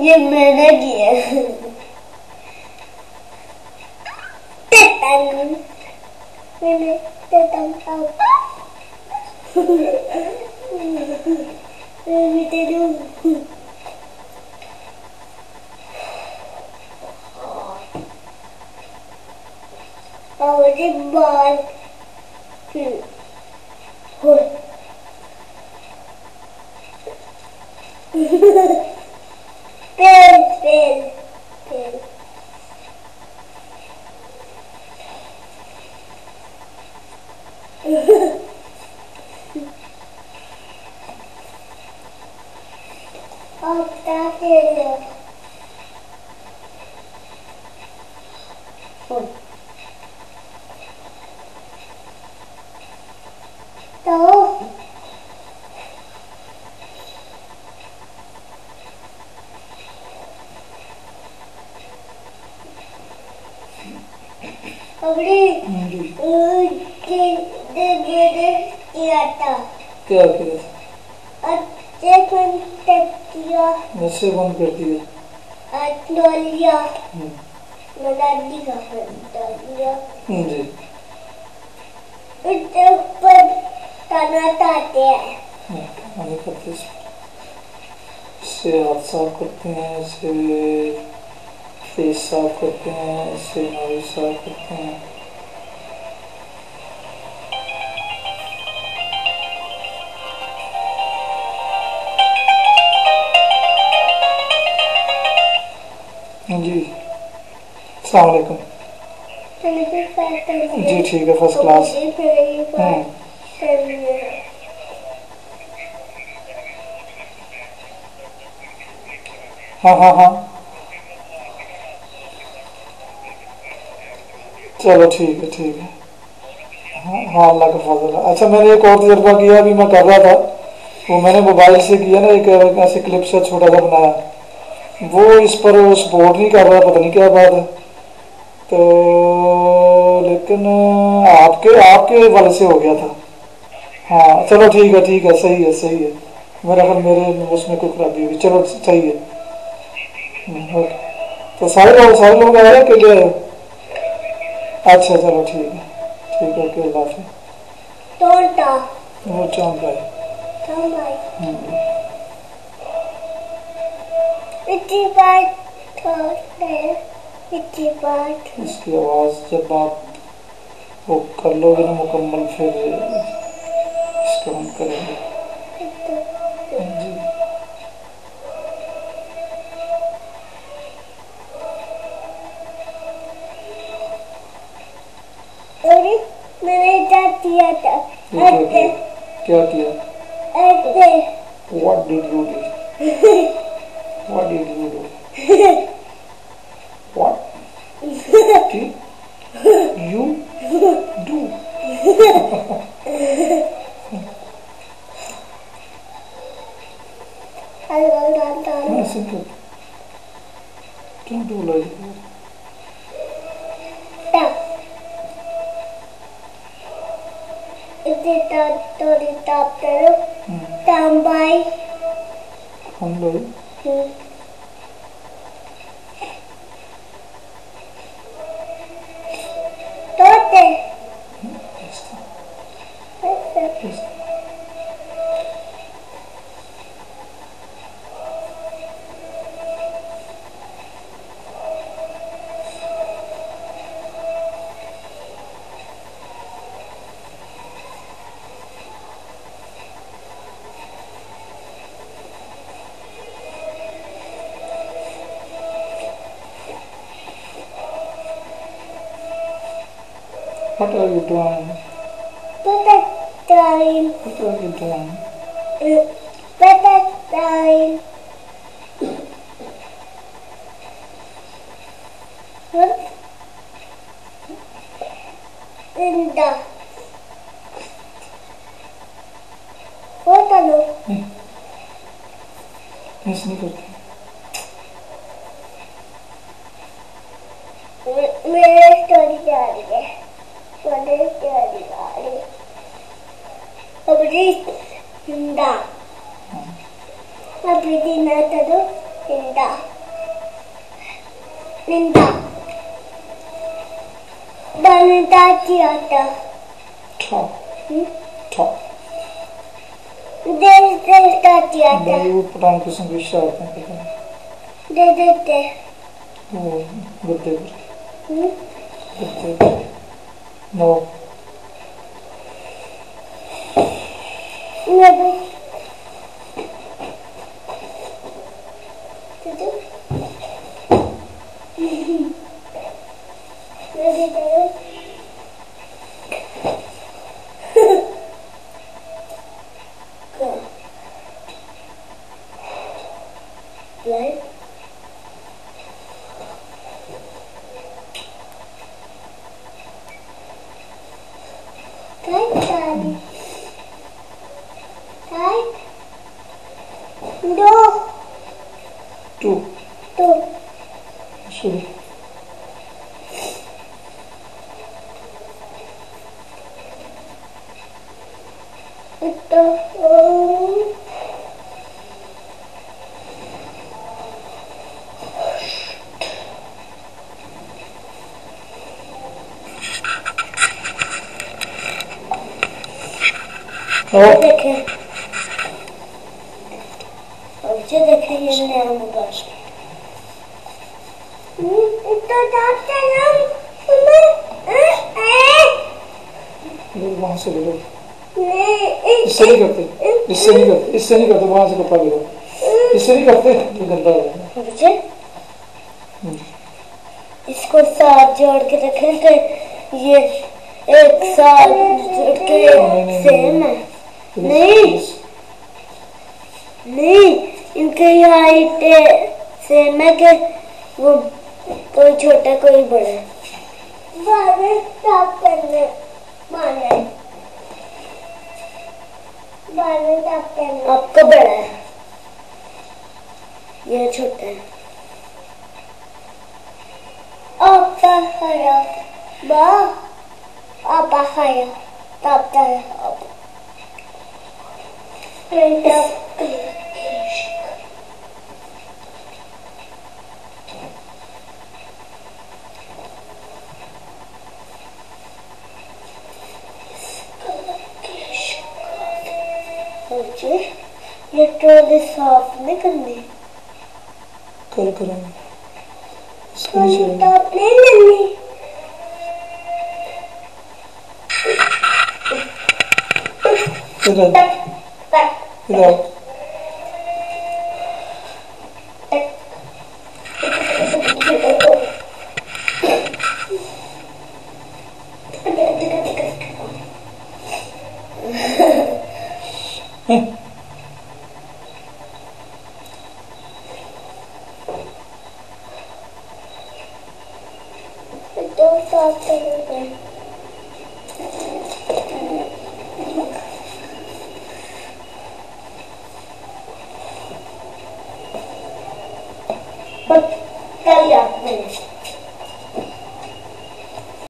ये मैंने किया। मैंने बाल पेल पेल पेल अब क्या खेलो? तो अबड़ी किया था। क्या किया? अच्छे बंद किया। अच्छे बंद कर दिया। लिया दादी का लिया जी। इसके ऊपर खाना खाते हैं। पानी करते इससे हाथ साफ करते हैं, इससे फेस साफ करते हैं, इससे नॉइज साफ करते हैं। जी अस्सलाम वालेकुम। जी ठीक है, फर्स्ट क्लास। हाँ हाँ हाँ चलो ठीक है ठीक है। हाँ हाँ अल्लाह का फजल है। अच्छा मैंने एक और तजर्बा किया, अभी मैं कर रहा था, वो मैंने मोबाइल से किया ना, एक ऐसे क्लिप से छोटा सा बनाया, वो इस पर सपोर्ट नहीं कर रहा, पता नहीं क्या बात है। तो लेकिन आपके आपके वाले से हो गया था। हाँ चलो ठीक है सही है सही है। मेरा ख्याल मेरे उसमें कोई खराबी होगी। चलो सही है। ओके। तो सारे लोग आए के लिए? अच्छा चलो ठीक है ओके अल्लाह हाफिज़। तोता वो चांद भाई इतनी बात इतनी बात इसकी आवाज़ जब आप वो कर लोगे ना मुकम्मल, फिर इसको हम करेंगे। जी अरे मैंने क्या किया था? क्या किया? ऐसे What did you do? What did you do? What did you do? Simple. Don't do like that. tambay हम लोग tote What are you doing? time What are you doing? better time what in the what are you ऐसे नहीं करते। मेरे story जा रही है, मेरे स्टोरी जा रही है। अबड़ी इंदा अभी दिन आता तो इंदा इंदा दानेदार आता ठा ठा देश देश का आता बड़ी ऊटपटांग किस्म की शरारतें करते हैं दे देते वो गद्दे पर नो नेबू Right? Right, Daddy. Right? No. Two Two. शुरू Ito. देखे ये देखे ये नया मोबाइल तो जाते हम वहाँ से ले लो नहीं इससे नहीं करते इससे नहीं करते वहाँ से कपड़ा ले लो इससे नहीं करते ये गंदा हो जाएगा मुझे इसको साथ जोड़ के रखें तो ये एक साथ जोड़ के सेम है नहीं इनकी हाइट सेम है कि वो कोई छोटा कोई बड़ा आपका बड़ा है ये छोटा है आपका खाया बा आपा खाया तापता है आप ये ट्रॉली साफ नहीं करनी कल करेंगे इसके नीचे नहीं लेनी इधर इधर दो साफ करेंगे बस कर लिया मैंने